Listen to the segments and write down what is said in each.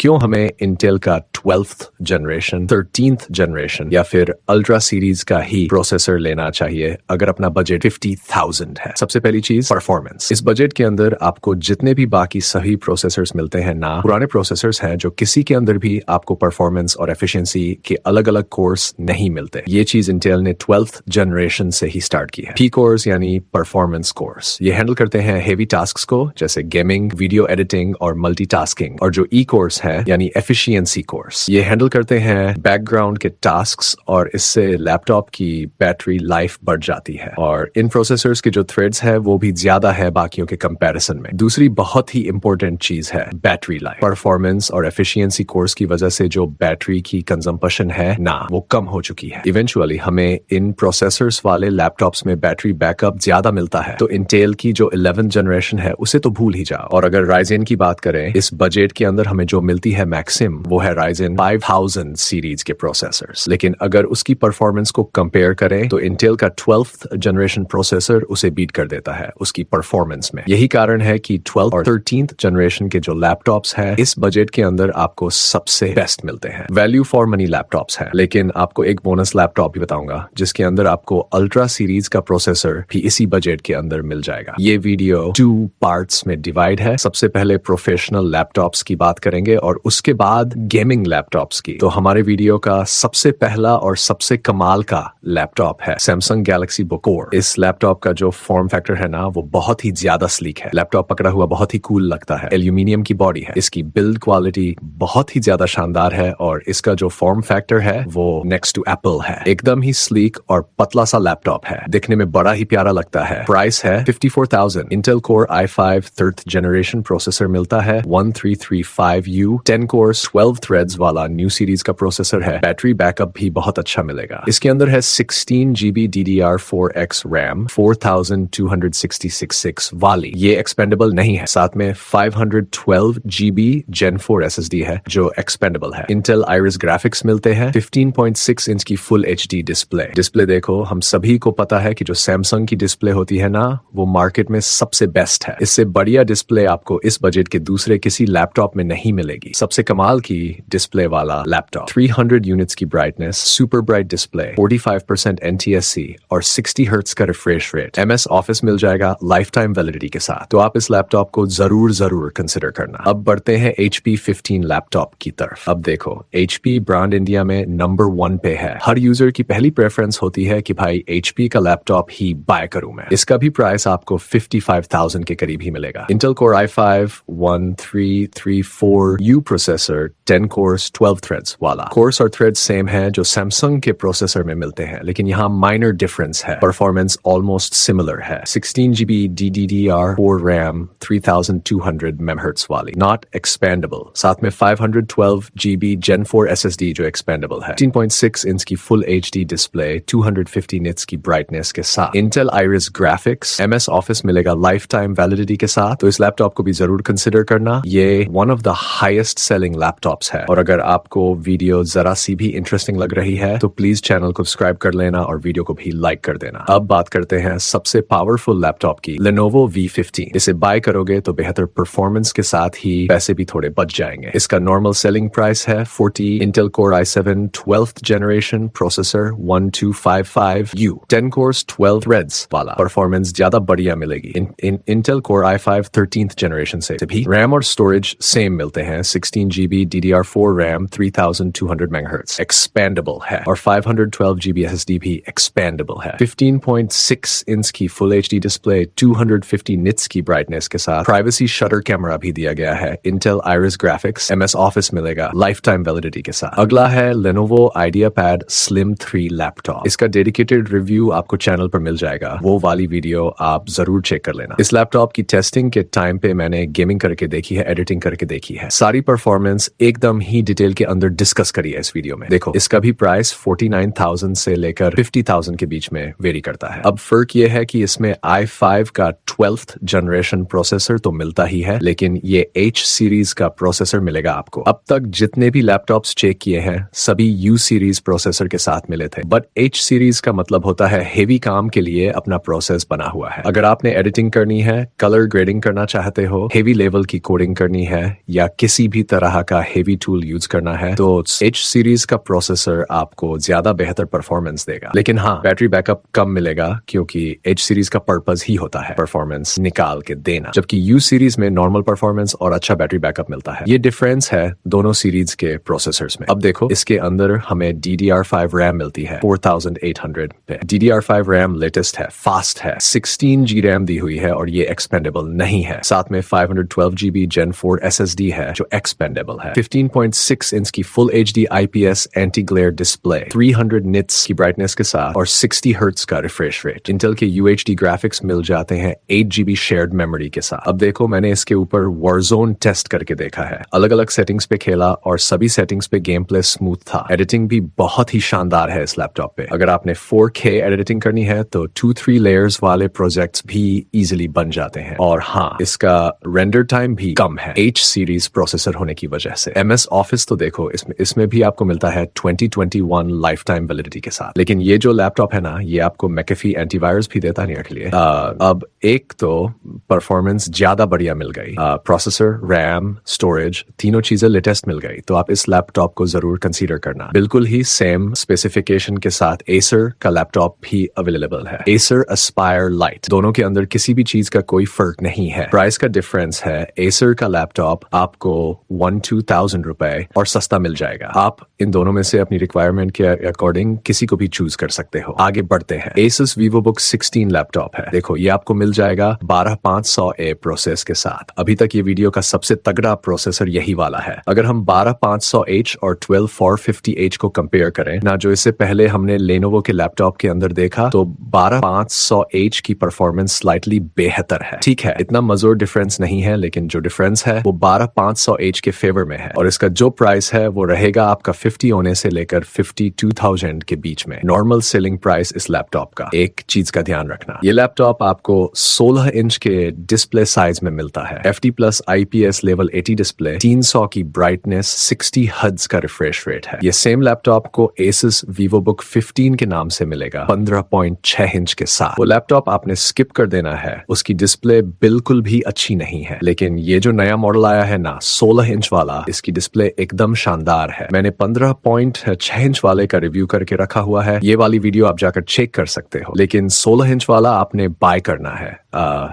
क्यों हमें इंटेल का 12th जनरेशन 13th जनरेशन या फिर अल्ट्रा सीरीज का ही प्रोसेसर लेना चाहिए अगर अपना बजट 50,000 है। सबसे पहली चीज परफॉर्मेंस। इस बजट के अंदर आपको जितने भी बाकी सभी प्रोसेसर्स मिलते हैं ना, पुराने प्रोसेसर्स हैं जो किसी के अंदर भी आपको परफॉर्मेंस और एफिशिएंसी के अलग अलग कोर्स नहीं मिलते। ये चीज इंटेल ने 12th जनरेशन से ही स्टार्ट की है। पी कोर्स यानी परफॉर्मेंस कोर्स, ये हैंडल करते हैं हेवी टास्क को जैसे गेमिंग, वीडियो एडिटिंग और मल्टीटास्किंग। और जो ई कोर्स है यानी एफिशिएंसी कोर्स, ये हैंडल करते हैं बैकग्राउंड के टास्क्स और इससे लैपटॉप की बैटरी लाइफ बढ़ जाती है। और इन प्रोसेसर्स के जो थ्रेड्स है वो भी ज्यादा है बाकियों के कंपैरिजन में। दूसरी बहुत ही इंपॉर्टेंट चीज है बैटरी लाइफ। परफॉर्मेंस और एफिशिएंसी कोर्स की वजह से जो बैटरी की कंजम्पशन है ना, वो कम हो चुकी है। इवेंचुअली हमें इन प्रोसेसर्स वाले लैपटॉप्स में बैटरी बैकअप ज्यादा मिलता है, तो इंटेल की जो 11th जनरेशन है उसे तो भूल ही जाओ। और अगर राइजेन की बात करें, इस बजट के अंदर हमें जो मिलती है मैक्सिम, वो है राइजेन 5000 सीरीज के प्रोसेसर्स। लेकिन अगर उसकी परफॉर्मेंस को कंपेयर करें तो इंटेल का 12th जनरेशन प्रोसेसर उसे बीट कर देता है उसकी परफॉर्मेंस में। यही कारण है कि 12th और 13th जनरेशन के जो लैपटॉप्स हैं इस बजट के अंदर आपको सबसे बेस्ट मिलते हैं। वैल्यू फॉर मनी लैपटॉप्स है। लेकिन आपको एक बोनस लैपटॉप भी बताऊंगा जिसके अंदर आपको अल्ट्रा सीरीज का प्रोसेसर भी इसी बजट के अंदर मिल जाएगा। ये वीडियो 2 पार्ट्स में डिवाइड है। सबसे पहले प्रोफेशनल लैपटॉप्स की बात करेंगे और उसके बाद गेमिंग लैपटॉप्स की। तो हमारे वीडियो का सबसे पहला और सबसे कमाल का लैपटॉप है सैमसंग गैलेक्सी बुक कोर। इस लैपटॉप का जो फॉर्म फैक्टर है ना, वो बहुत ही ज्यादा स्लीक है। लैपटॉप पकड़ा हुआ बहुत ही कूल लगता है। एल्यूमिनियम की बॉडी है, इसकी बिल्ड क्वालिटी बहुत ही ज्यादा शानदार है और इसका जो फॉर्म फैक्टर है वो नेक्स्ट टू एप्पल है। एकदम ही स्लीक और पतला सा लैपटॉप है, दिखने में बड़ा ही प्यारा लगता है। प्राइस है 54,000। Intel core i5 3rd generation processor मिलता है 1335U 10 कोर्स 12 थ्रेड्स वाला न्यू सीरीज का प्रोसेसर है। बैटरी बैकअप भी बहुत अच्छा मिलेगा। इसके अंदर है 16GB DDR4X रैम 4266 वाली, ये एक्सपेंडेबल नहीं है। साथ में 512GB Gen 4 SSD है जो एक्सपेंडेबल है। इंटेल आइरिस ग्राफिक्स मिलते हैं। 15.6 इंच की फुल HD डिस्प्ले देखो, हम सभी को पता है कि जो सैमसंग की डिस्प्ले होती है ना, वो मार्केट में सबसे बेस्ट है। इससे बढ़िया डिस्प्ले आपको इस बजट के दूसरे किसी लैपटॉप में नहीं मिलेगी। सबसे कमाल की डिस्प्ले वाला लैपटॉप, 300 यूनिट्स की brightness, super bright display, 45% NTSC और 60 हर्ट्ज का रिफ्रेश रेट। MS ऑफिस मिल जाएगा लाइफ टाइम वैलिडिटी के साथ। तो आप इस लैपटॉप को जरूर कंसिडर करना। अब बढ़ते हैं HP 15 लैपटॉप की तरफ। अब देखो, HP ब्रांड इंडिया में नंबर 1 पे है। हर यूजर की पहली प्रेफरेंस होती है कि भाई HP का लैपटॉप ही बाय करूं मैं। इसका भी प्राइस आपको 55,000 के करीब ही मिलेगा। Intel core i5 1334U processor 10 course 12 threads वाला। कोर्स और थ्रेड्स सेम है जो सैमसंग के प्रोसेसर में मिलते हैं, लेकिन यहाँ माइनर डिफरेंस है। परफॉर्मेंस ऑलमोस्ट सिमिलर है। 16GB DDR4 रैम 3200 MHz वाली, नॉट एक्सपेंडेबल। साथ में 512GB Gen 4 SSD जो एक्सपेंडेबल है। 15.6 इंच की फुल HD डिस्प्ले, 250 निट्स की ब्राइटनेस के साथ। Intel iris graphics, MS office मिलेगा लाइफ टाइम वैलिडिटी के साथ। तो इस लैपटॉप को भी जरूर कंसिडर करना। ये one of the highest selling laptops है। और अगर आपको वीडियो जरा सी भी इंटरेस्टिंग लग रही है तो प्लीज चैनल को सब्सक्राइब कर लेना और वीडियो को भी लाइक कर देना। अब बात करते हैं सबसे पावरफुल लैपटॉप की, Lenovo V15। इसे बाय करोगे तो बेहतर परफॉर्मेंस के साथ ही पैसे भी थोड़े बच जाएंगे। इसका नॉर्मल सेलिंग प्राइस है 40। Intel core i7 12th generation processor 1255U 10 course 12 threads वाला, परफॉर्मेंस ज्यादा बढ़िया मिलेगी Intel core i5 13th generation से भी। रैम और स्टोरेज सेम मिलते हैं। 16GB DDR4 RAM 3200 MHz expendable है और 512GB SSD भी एक्सपेंडेबल है। 15.6 इंच की फुल HD डिस्प्ले, 250 निट्स की ब्राइटनेस के साथ। प्राइवेसी शटर कैमरा भी दिया गया है। Intel iris graphics, MS office मिलेगा लाइफ टाइम वैलिडिटी के साथ। अगला है Lenovo IdeaPad Slim 3 लैपटॉप। इसका डेडिकेटेड रिव्यू आपको चैनल पर मिल जाएगा, वो वाली वीडियो आप जरूर चेक कर लेना। इस लैपटॉप की टेस्टिंग के टाइम पे मैंने गेमिंग करके देखी है, एडिटिंग करके देखी है। सारी परफॉर्मेंस एकदम ही ही डिटेल के अंदर डिस्कस करी है इस वीडियो में। देखो, इसका भी प्राइस 49,000 से लेकर 50,000 के बीच में वेरी करता है। अब फर्क ये है कि इसमें i5 का 12th जनरेशन प्रोसेसर तो मिलता ही है, लेकिन ये H सीरीज का प्रोसेसर मिलेगा आपको। अब तक जितने भी लैपटॉप्स चेक किए हैं सभी U सीरीज प्रोसेसर के साथ मिले थे, बट H सीरीज का मतलब होता है हेवी काम के लिए अपना प्रोसेस बना हुआ है। अगर आपने एडिटिंग करनी है, कलर ग्रेडिंग करना चाहते हो, हेवी लेवल की कोडिंग करनी है या किसी भी तरह का हेवी टूल यूज करना है, तो H सीरीज का प्रोसेसर आपको ज्यादा बेहतर परफॉर्मेंस देगा। लेकिन हाँ, बैटरी बैकअप कम मिलेगा क्योंकि H सीरीज का पर्पस ही होता है परफॉर्मेंस निकाल के देना, जबकि U सीरीज में नॉर्मल परफॉर्मेंस और अच्छा बैटरी बैकअप मिलता है। ये डिफरेंस है दोनों सीरीज के प्रोसेसर्स में। अब देखो, इसके अंदर हमें DDR5 रैम मिलती है 4800 पे। DDR5 रैम लेटेस्ट है, फास्ट है, 16GB रैम दी हुई है और ये एक्सपेंडेबल नहीं है। साथ में 512GB Gen 4 SSD है जो एक्सपेंडेबल है। 15.6 इंच की full HD IPS anti glare display, 300 nits की ब्राइटनेस के साथ और 60 हर्ट्ज का रिफ्रेश रेट। इंटेल के UHD ग्राफिक्स मिल जाते हैं 8GB शेयर्ड मेमोरी के साथ। अब देखो, मैंने इसके ऊपर Warzone टेस्ट करके देखा है, अलग अलग सेटिंग्स पे खेला और सभी सेटिंग्स पे गेम प्ले स्मूथ था। एडिटिंग भी बहुत ही शानदार है इस लैपटॉप पे। अगर आपने 4K एडिटिंग करनी है तो 2-3 लेयर्स वाले प्रोजेक्ट्स भी इजीली बन जाते हैं। और हाँ, इसका रेंडर टाइम भी कम है H सीरीज प्रोसेसर होने की वजह से। MS ऑफिस तो देखो, इसमें भी आपको मिलता है 2021 लाइफ टाइम वैलिडिटी के साथ। लेकिन ये जो लैपटॉप है ना, ये आपको मैकेफी एंटीवायरस भी देता नहीं के लिए। अब एक तो परफॉर्मेंस ज्यादा बढ़िया मिल गई, प्रोसेसर, रैम, स्टोरेज, तीनों चीजें लेटेस्ट मिल गई, तो आप इस लैपटॉप को जरूर कंसीडर करना। बिल्कुल ही सेम स्पेसिफिकेशन के साथ Acer का लैपटॉप भी अवेलेबल है, Acer Aspire Lite। दोनों के अंदर किसी भी चीज का कोई फर्क नहीं है। प्राइस का डिफरेंस है, Acer का लैपटॉप आपको 1-2,000 रुपए और सस्ता मिल जाएगा। आप इन दोनों में से अपनी रिक्वायरमेंट के अकॉर्डिंग किसी को भी चूज कर सकते हो। आगे बढ़ते हैं, Asus VivoBook 16 लैपटॉप है। देखो, ये आपको मिल जाएगा 12500A प्रोसेस के साथ। अभी तक ये वीडियो का सबसे तगड़ा प्रोसेसर यही वाला है। अगर हम 12500H और 12450H को कंपेयर करें ना, जो इससे पहले हमने Lenovo के लैपटॉप के अंदर देखा, तो 12500H की परफॉर्मेंस स्लाइटली बेहतर है। ठीक है, इतना मजोर डिफरेंस नहीं है, लेकिन जो डिफरेंस है वो 12500H के फेवर में है। और इसका जो प्राइस है वो रहेगा आपका 50 होने से लेकर 52,000 के बीच में। नॉर्मल सेलिंग प्राइस इस लैपटॉप का। एक चीज का ध्यान रखना, ये लैपटॉप आपको 16 इंच के डिस्प्ले साइज में मिलता है। FD+ IPS लेवल 80 डिस्प्ले, 300 की ब्राइटनेस, 60 हर्ट्ज का रिफ्रेश रेट है। ये सेम लैपटॉप को Asus VivoBook 15 के नाम से मिलेगा 15.6 इंच के साथ। वो लैपटॉप आपने स्किप कर देना है, उसकी डिस्प्ले बिल्कुल भी अच्छी नहीं है। लेकिन ये जो नया मॉडल आया है ना, 16 इंच वाला, इसकी डिस्प्ले एकदम शानदार है। मैंने 15.6 इंच वाले का रिव्यू करके रखा हुआ है, ये वाली वीडियो आप जाकर चेक कर सकते हो। लेकिन 16 इंच वाला आपने बाय करना है।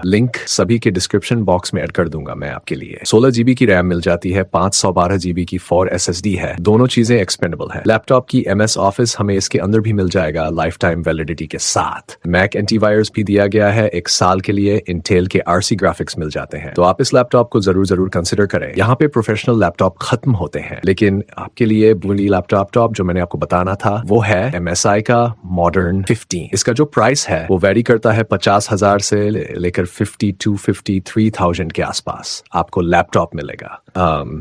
लिंक सभी के डिस्क्रिप्शन बॉक्स में ऐड कर दूंगा मैं आपके लिए। 16GB की रैम मिल जाती है, 512GB की 4 SSD है। दोनों चीजें एक्सपेंडेबल है। लैपटॉप की MS ऑफिस हमें इसके अंदर भी मिल जाएगा लाइफ टाइम वैलिडिटी के साथ। मैक एंटीवायरस भी दिया गया है 1 साल के लिए। इंटेल के RC ग्राफिक्स मिल जाते हैं। तो आप इस लैपटॉप को जरूर कंसिडर करें। यहाँ पे प्रोफेशनल लैपटॉप खत्म होते हैं, लेकिन आपके लिए बुरी लैपटॉप जो मैंने आपको बताना था वो है MSI का Modern 15। इसका जो प्राइस है वो वेरी करता है 50,000 से लेकर 52-53,000 के आसपास आपको लैपटॉप मिलेगा।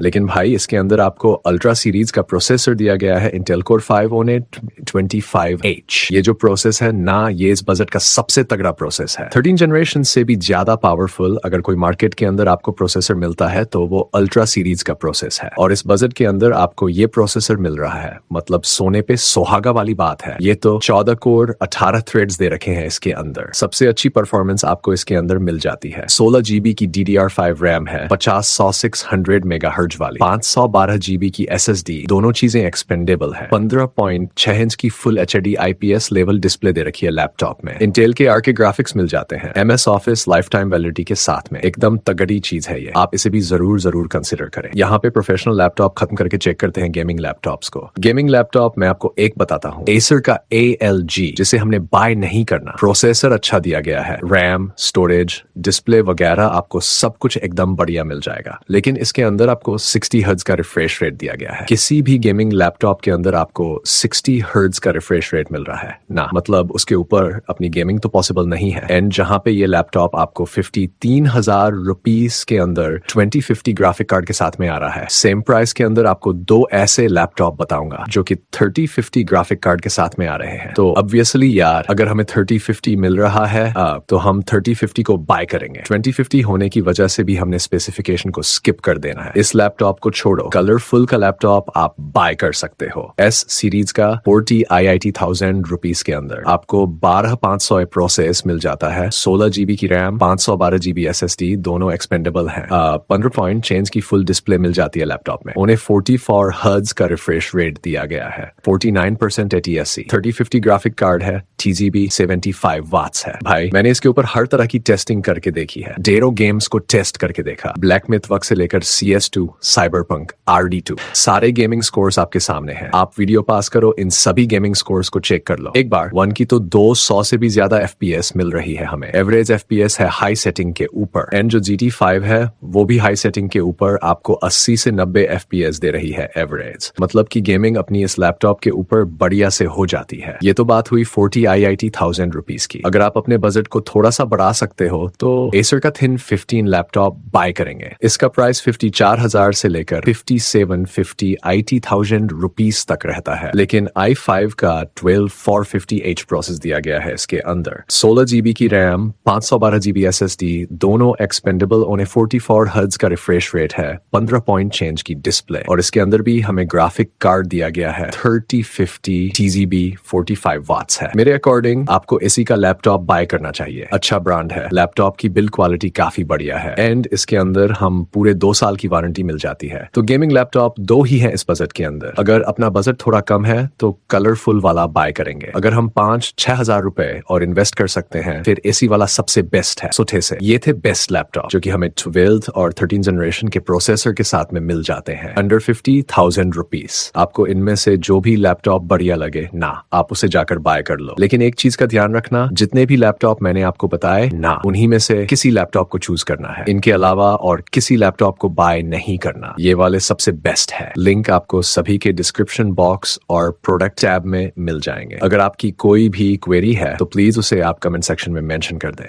लेकिन भाई, इसके अंदर आपको अल्ट्रा सीरीज का प्रोसेसर दिया गया है, Intel Core 50825H। ये जो प्रोसेस है ना, ये इस बजट का सबसे तगड़ा प्रोसेस है। 13 जनरेशन से भी ज्यादा पावरफुल अगर कोई मार्केट के अंदर आपको प्रोसेसर मिलता है तो वो अल्ट्रा सीरीज का प्रोसेस है। और इस बजट के अंदर आपको ये प्रोसेसर मिल रहा है, मतलब सोने पे सुहागा वाली बात है। ये तो 14 कोर 18 थ्रेड्स दे रखे हैं इसके अंदर। सबसे अच्छी परफॉर्मेंस आपको इसके अंदर मिल जाती है। 16GB की DDR5 रैम है, 50-100-600 मेगाहर्ट्ज वाली, 512GB की SSD। दोनों चीजें एक्सपेंडेबल है। 15.6 इंच की full HD IPS level display दे रखी है लैपटॉप में। इंटेल के RK ग्राफिक्स मिल जाते हैं। MS office life time validity के साथ में। एकदम तगड़ी चीज है ये, आप इसे भी जरूर कंसिडर करें। यहाँ पे प्रोफेशनल लैपटॉप खत्म करके चेक करते हैं गेमिंग लैपटॉप्स को। गेमिंग लैपटॉप मैं आपको एक बताता हूँ, Acer का ALG, जिसे हमने बाय नहीं करना। प्रोसेसर अच्छा दिया गया है, रैम, स्टोरेज, डिस्प्ले वगैरह आपको सब कुछ एकदम बढ़िया मिल जाएगा। लेकिन इसके अंदर आपको 60 हर्ट्ज का रिफ्रेश रेट दिया गया है। किसी भी गेमिंग लैपटॉप के अंदर आपको 60 हर्ट्ज का रिफ्रेश रेट मिल रहा है ना, मतलब उसके ऊपर अपनी गेमिंग तो पॉसिबल नहीं है। एंड जहां पे ये लैपटॉप आपको 53,000 रुपीस के अंदर 2050 ग्राफिक कार्ड के साथ में आ रहा है, सेम प्राइस के अंदर आपको दो ऐसे लैपटॉप बताऊंगा जो कि 3050 ग्राफिक कार्ड के साथ में आ रहे हैं। तो ऑब्वियसली यार, अगर हमें 3050 मिल रहा है तो हम 3050 को बाय करेंगे। 2050 होने की वजह से भी हमने स्पेसिफिकेशन को स्किप कर देना है। इस लैपटॉप को छोड़ो, कलरफुल का लैपटॉप आप बाय कर सकते हो। एस सीरीज का 40 IIT 1000 रुपीस के अंदर आपको 12500 प्रोसेस मिल जाता है, 16 GB की रैम, 512 GB SSD, दोनों एक्सपेंडेबल हैं। 15 पॉइंट चेंज की फुल डिस्प्ले मिल जाती है लैपटॉप में। उन्हें 44 हर्ट्ज का रिफ्रेश रेट दिया गया है, 49% ATSC, 3050 ग्राफिक कार्ड है, TGB 75 वाट्स है। भाई मैंने इसके ऊपर हर तरह की टेस्टिंग करके देखी है, ढेरों गेम्स को टेस्ट करके देखा, ब्लैक मिथ वक्त से लेकर CS2, साइबरपंक, RD2, सारे गेमिंग स्कोर्स आपके सामने हैं। आप वीडियो पास करो, इन सभी गेमिंग स्कोर्स को चेक कर लो एक बार। 1 की तो 200 से भी ज्यादा FPS मिल रही है हमें। एवरेज FPS है हाई सेटिंग के ऊपर, एंड जो GT5 है वो भी हाई सेटिंग के ऊपर आपको 80 से 90 FPS दे रही है एवरेज। मतलब कि गेमिंग अपनी इस लैपटॉप के ऊपर बढ़िया से हो जाती है। ये तो बात हुई 40 IIT 1000 रुपीस की। अगर आप अपने बजट को थोड़ा सा बढ़ा सकते हो तो एसर का Thin 15 लैपटॉप बाय करेंगे। इसका प्राइस 54,000 से लेकर 5750 IT 1000 रुपीस तक रहता है, लेकिन i5 का 12450H प्रोसेस दिया गया है इसके अंदर, 16 GB की रैम, 512 GB SSD, दोनों एक्सपेंडेबल, उन्हें 44 हर्ट्ज का रिफ्रेश रेट है, 15 पॉइंट चेंज की डिस्प्ले, और इसके अंदर भी हमें ग्राफिक कार्ड दिया गया है 3050 TGB 45 वाट्स है। मेरे अकॉर्डिंग आपको इसी का लैपटॉप बाय करना चाहिए। अच्छा ब्रांड है, लैपटॉप की बिल्ड क्वालिटी काफी बढ़िया है, एंड इसके अंदर हम पूरे 2 साल की वारंटी मिल जाती है। तो गेमिंग लैपटॉप दो ही है इस बजट के अंदर। अगर अपना बजट थोड़ा कम है तो कलरफुल वाला बाय करेंगे। अगर हम 5-6 हजार रुपए और इन्वेस्ट कर सकते हैं फिर एसी वाला सबसे बेस्ट है सुठे से। ये थे बेस्ट लैपटॉप जो कि हमें 12th और 13th जनरेशन के प्रोसेसर के साथ में मिल जाते हैं अंडर 50,000 रुपीस। आपको इनमें से जो भी लैपटॉप बढ़िया लगे ना, आप उसे जाकर बाय कर लो। लेकिन एक चीज का ध्यान रखना, जितने भी लैपटॉप मैंने आपको बताए ना, उन्हीं में से किसी लैपटॉप को चूज करना है। इनके अलावा और किसी लैपटॉप को बाय नहीं करना। ये वाले सबसे बेस्ट है। लिंक आपको सभी के डिस्क्रिप्शन बॉक्स और प्रोडक्ट टैब में मिल जाएंगे। अगर आपकी कोई भी क्वेरी है तो प्लीज उसे आप कमेंट सेक्शन में मेंशन कर दें।